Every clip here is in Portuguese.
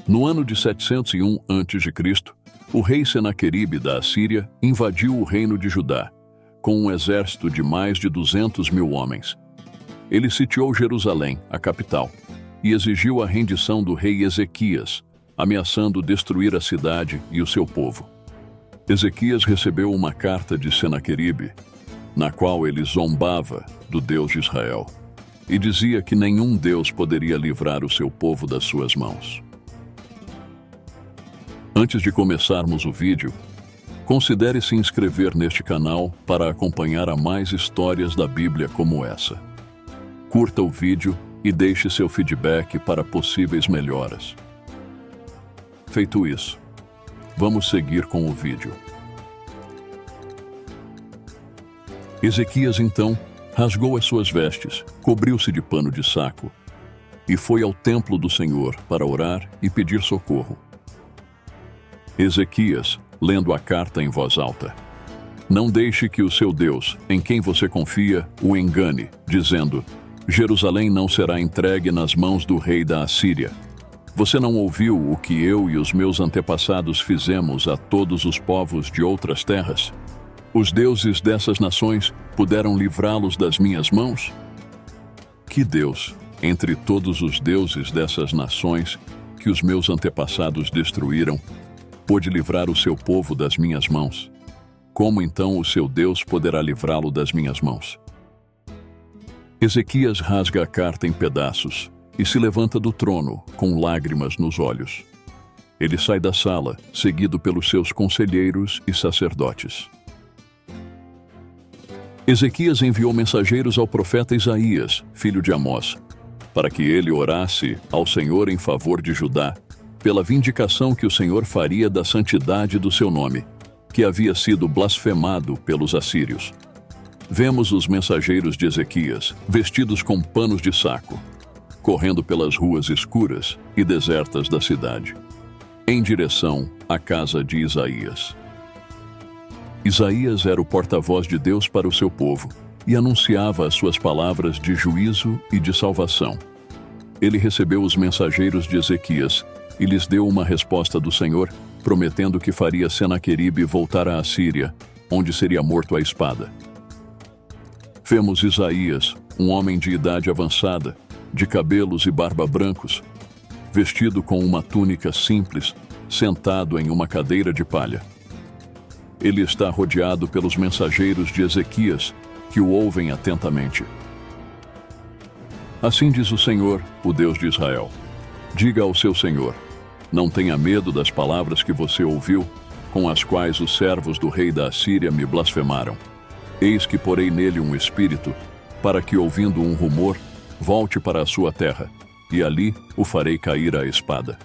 No ano de 701 a.C., o rei Senaqueribe da Assíria invadiu o reino de Judá, com um exército de mais de 200 mil homens. Ele sitiou Jerusalém, a capital, e exigiu a rendição do rei Ezequias, ameaçando destruir a cidade e o seu povo. Ezequias recebeu uma carta de Senaqueribe, na qual ele zombava do Deus de Israel, e dizia que nenhum Deus poderia livrar o seu povo das suas mãos. Antes de começarmos o vídeo, considere se inscrever neste canal para acompanhar a mais histórias da Bíblia como essa. Curta o vídeo e deixe seu feedback para possíveis melhoras. Feito isso, vamos seguir com o vídeo. Ezequias, então, rasgou as suas vestes, cobriu-se de pano de saco e foi ao templo do Senhor para orar e pedir socorro. Ezequias, lendo a carta em voz alta: "Não deixe que o seu Deus, em quem você confia, o engane, dizendo: Jerusalém não será entregue nas mãos do rei da Assíria. Você não ouviu o que eu e os meus antepassados fizemos a todos os povos de outras terras? Os deuses dessas nações puderam livrá-los das minhas mãos? Que Deus, entre todos os deuses dessas nações que os meus antepassados destruíram, pôde livrar o seu povo das minhas mãos? Como então o seu Deus poderá livrá-lo das minhas mãos?" Ezequias rasga a carta em pedaços e se levanta do trono com lágrimas nos olhos. Ele sai da sala, seguido pelos seus conselheiros e sacerdotes. Ezequias enviou mensageiros ao profeta Isaías, filho de Amós, para que ele orasse ao Senhor em favor de Judá, pela vindicação que o Senhor faria da santidade do seu nome, que havia sido blasfemado pelos assírios. Vemos os mensageiros de Ezequias, vestidos com panos de saco, correndo pelas ruas escuras e desertas da cidade, em direção à casa de Isaías. Isaías era o porta-voz de Deus para o seu povo e anunciava as suas palavras de juízo e de salvação. Ele recebeu os mensageiros de Ezequias e lhes deu uma resposta do Senhor, prometendo que faria Senaqueribe voltar à Assíria, onde seria morto à espada. Vemos Isaías, um homem de idade avançada, de cabelos e barba brancos, vestido com uma túnica simples, sentado em uma cadeira de palha. Ele está rodeado pelos mensageiros de Ezequias, que o ouvem atentamente. Assim diz o Senhor, o Deus de Israel: "Diga ao seu Senhor: não tenha medo das palavras que você ouviu, com as quais os servos do rei da Assíria me blasfemaram. Eis que porei nele um espírito, para que, ouvindo um rumor, volte para a sua terra, e ali o farei cair à espada."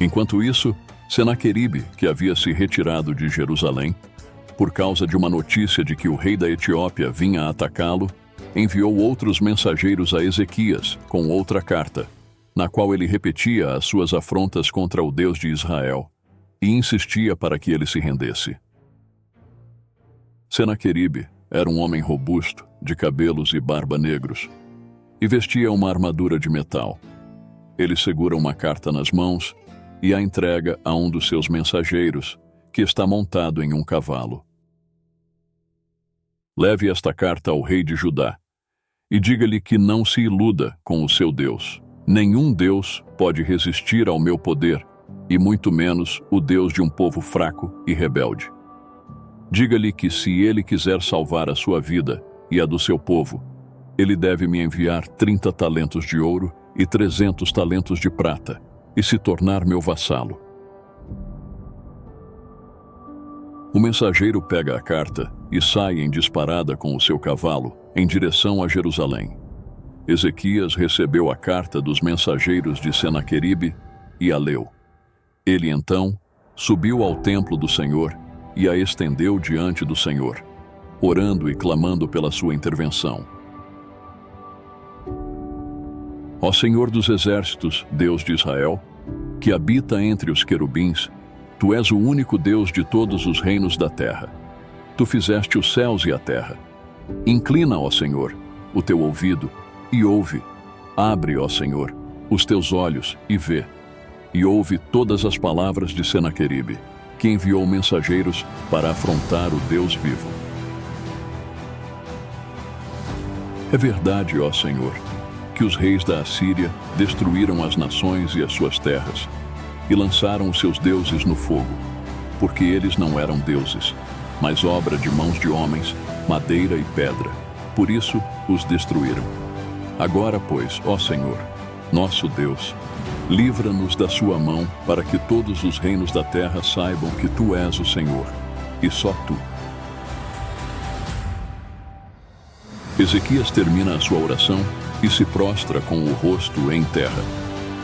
Enquanto isso, Senaqueribe, que havia se retirado de Jerusalém, por causa de uma notícia de que o rei da Etiópia vinha atacá-lo, enviou outros mensageiros a Ezequias com outra carta, na qual ele repetia as suas afrontas contra o Deus de Israel e insistia para que ele se rendesse. Senaqueribe era um homem robusto, de cabelos e barba negros, e vestia uma armadura de metal. Ele segura uma carta nas mãos e a entrega a um dos seus mensageiros, que está montado em um cavalo. "Leve esta carta ao rei de Judá e diga-lhe que não se iluda com o seu Deus. Nenhum Deus pode resistir ao meu poder, e muito menos o Deus de um povo fraco e rebelde. Diga-lhe que se ele quiser salvar a sua vida e a do seu povo, ele deve me enviar 30 talentos de ouro e 300 talentos de prata, e se tornar meu vassalo." O mensageiro pega a carta e sai em disparada com o seu cavalo em direção a Jerusalém. Ezequias recebeu a carta dos mensageiros de Senaqueribe e a leu. Ele então subiu ao templo do Senhor e a estendeu diante do Senhor, orando e clamando pela sua intervenção. Ó Senhor dos exércitos, Deus de Israel, que habita entre os querubins, Tu és o único Deus de todos os reinos da terra. Tu fizeste os céus e a terra. Inclina, ó Senhor, o teu ouvido e ouve Abre, ó Senhor, os teus olhos e vê, e ouve todas as palavras de Senaqueribe, que enviou mensageiros para afrontar o Deus vivo. É verdade, ó Senhor, que os reis da Assíria destruíram as nações e as suas terras, e lançaram os seus deuses no fogo, porque eles não eram deuses, mas obra de mãos de homens, madeira e pedra. Por isso os destruíram. Agora, pois, ó Senhor, nosso Deus, livra-nos da sua mão, para que todos os reinos da terra saibam que tu és o Senhor, e só tu. Ezequias termina a sua oração e se prostra com o rosto em terra,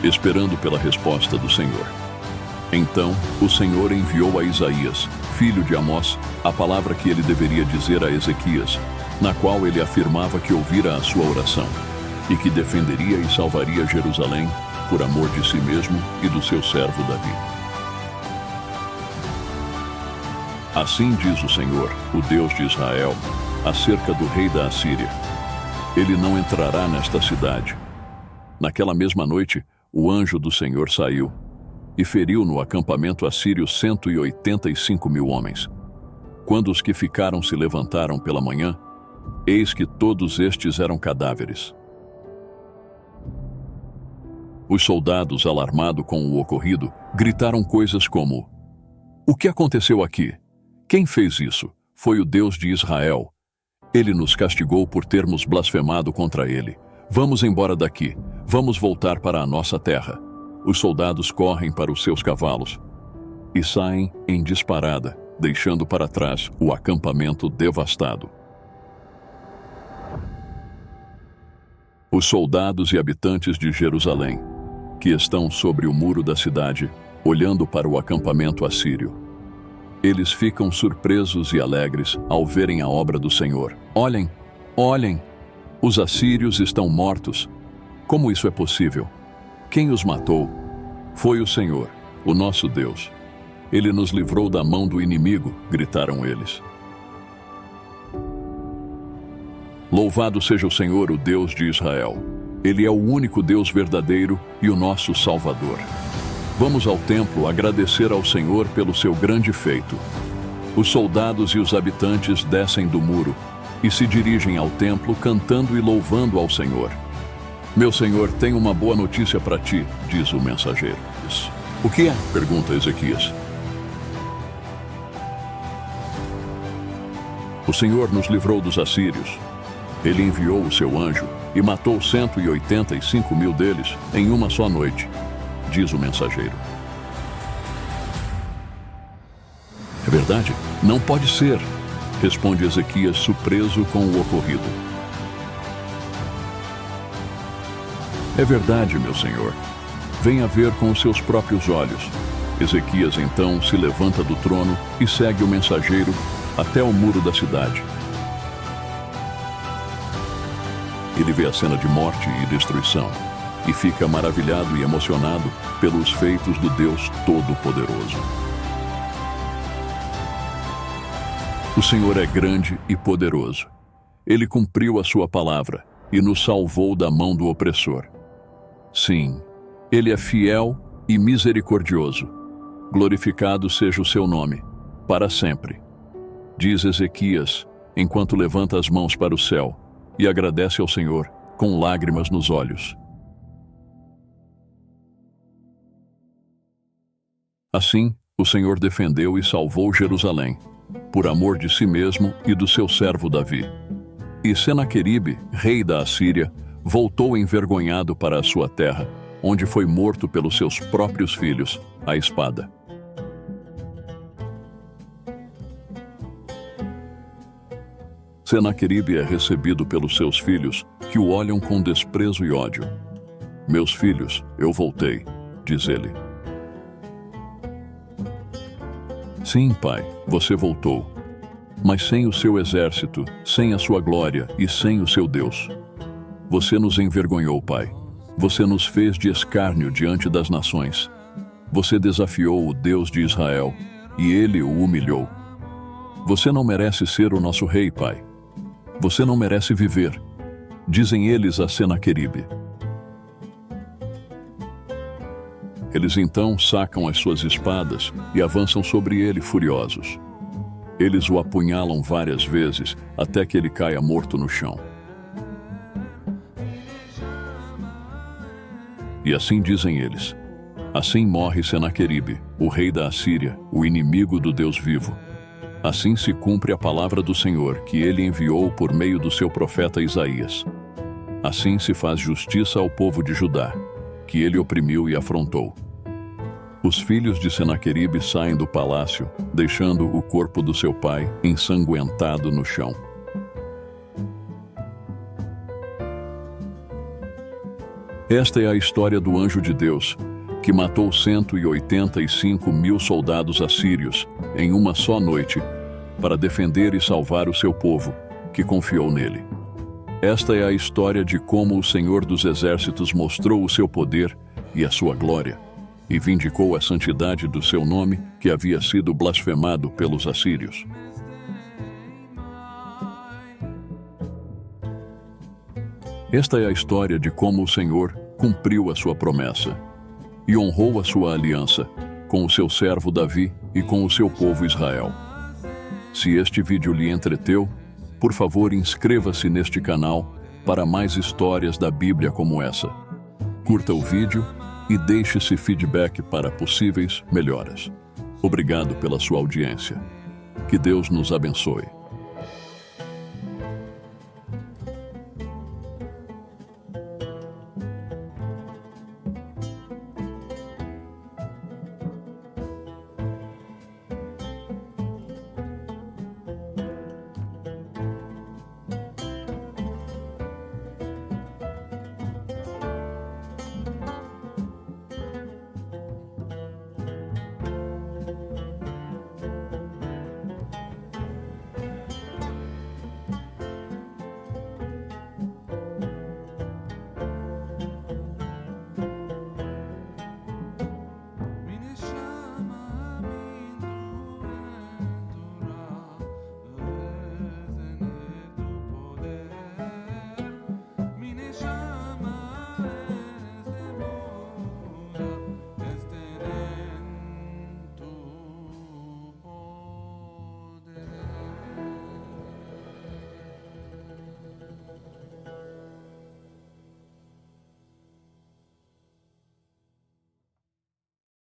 esperando pela resposta do Senhor. Então, o Senhor enviou a Isaías, filho de Amós, a palavra que ele deveria dizer a Ezequias, na qual ele afirmava que ouvira a sua oração, e que defenderia e salvaria Jerusalém por amor de si mesmo e do seu servo Davi. Assim diz o Senhor, o Deus de Israel, acerca do rei da Assíria: ele não entrará nesta cidade. Naquela mesma noite, o anjo do Senhor saiu e feriu no acampamento assírio 185.000 homens. Quando os que ficaram se levantaram pela manhã, eis que todos estes eram cadáveres. Os soldados, alarmados com o ocorrido, gritaram coisas como: o que aconteceu aqui? Quem fez isso? Foi o Deus de Israel. Ele nos castigou por termos blasfemado contra ele. Vamos embora daqui. Vamos voltar para a nossa terra. Os soldados correm para os seus cavalos e saem em disparada, deixando para trás o acampamento devastado. Os soldados e habitantes de Jerusalém, que estão sobre o muro da cidade, olhando para o acampamento assírio. Eles ficam surpresos e alegres ao verem a obra do Senhor. Olhem, olhem! Os assírios estão mortos. Como isso é possível? Quem os matou? Foi o Senhor, o nosso Deus. Ele nos livrou da mão do inimigo, gritaram eles. Louvado seja o Senhor, o Deus de Israel. Ele é o único Deus verdadeiro e o nosso Salvador. Vamos ao templo agradecer ao Senhor pelo seu grande feito. Os soldados e os habitantes descem do muro e se dirigem ao templo cantando e louvando ao Senhor. Meu Senhor, tenho uma boa notícia para ti, diz o mensageiro. O que é? Pergunta Ezequias. O Senhor nos livrou dos assírios. Ele enviou o seu anjo e matou 185.000 deles em uma só noite, diz o mensageiro. É verdade? Não pode ser, responde Ezequias, surpreso com o ocorrido. É verdade, meu senhor. Venha ver com os seus próprios olhos. Ezequias então se levanta do trono e segue o mensageiro até o muro da cidade. Ele vê a cena de morte e destruição e fica maravilhado e emocionado pelos feitos do Deus Todo-Poderoso. O Senhor é grande e poderoso. Ele cumpriu a sua palavra e nos salvou da mão do opressor. Sim, Ele é fiel e misericordioso. Glorificado seja o seu nome, para sempre. Diz Ezequias, enquanto levanta as mãos para o céu e agradece ao Senhor com lágrimas nos olhos. Assim, o Senhor defendeu e salvou Jerusalém, por amor de si mesmo e do seu servo Davi. E Senaqueribe, rei da Assíria, voltou envergonhado para a sua terra, onde foi morto pelos seus próprios filhos, à espada. Senaqueribe é recebido pelos seus filhos, que o olham com desprezo e ódio. Meus filhos, eu voltei, diz ele. Sim, pai, você voltou, mas sem o seu exército, sem a sua glória e sem o seu Deus. Você nos envergonhou, pai. Você nos fez de escárnio diante das nações. Você desafiou o Deus de Israel, e ele o humilhou. Você não merece ser o nosso rei, pai. Você não merece viver, dizem eles a Senaqueribe. Eles então sacam as suas espadas e avançam sobre ele furiosos. Eles o apunhalam várias vezes até que ele caia morto no chão. E assim dizem eles: assim morre Senaqueribe, o rei da Assíria, o inimigo do Deus vivo. Assim se cumpre a palavra do Senhor, que ele enviou por meio do seu profeta Isaías. Assim se faz justiça ao povo de Judá, que ele oprimiu e afrontou. Os filhos de Senaqueribe saem do palácio, deixando o corpo do seu pai ensanguentado no chão. Esta é a história do anjo de Deus, que matou 185.000 soldados assírios em uma só noite, para defender e salvar o seu povo, que confiou nele. Esta é a história de como o Senhor dos Exércitos mostrou o seu poder e a sua glória, e vindicou a santidade do seu nome, que havia sido blasfemado pelos assírios. Esta é a história de como o Senhor cumpriu a sua promessa e honrou a sua aliança com o seu servo Davi e com o seu povo Israel. Se este vídeo lhe entreteu, por favor inscreva-se neste canal para mais histórias da Bíblia como essa. Curta o vídeo e deixe-se feedback para possíveis melhoras. Obrigado pela sua audiência. Que Deus nos abençoe.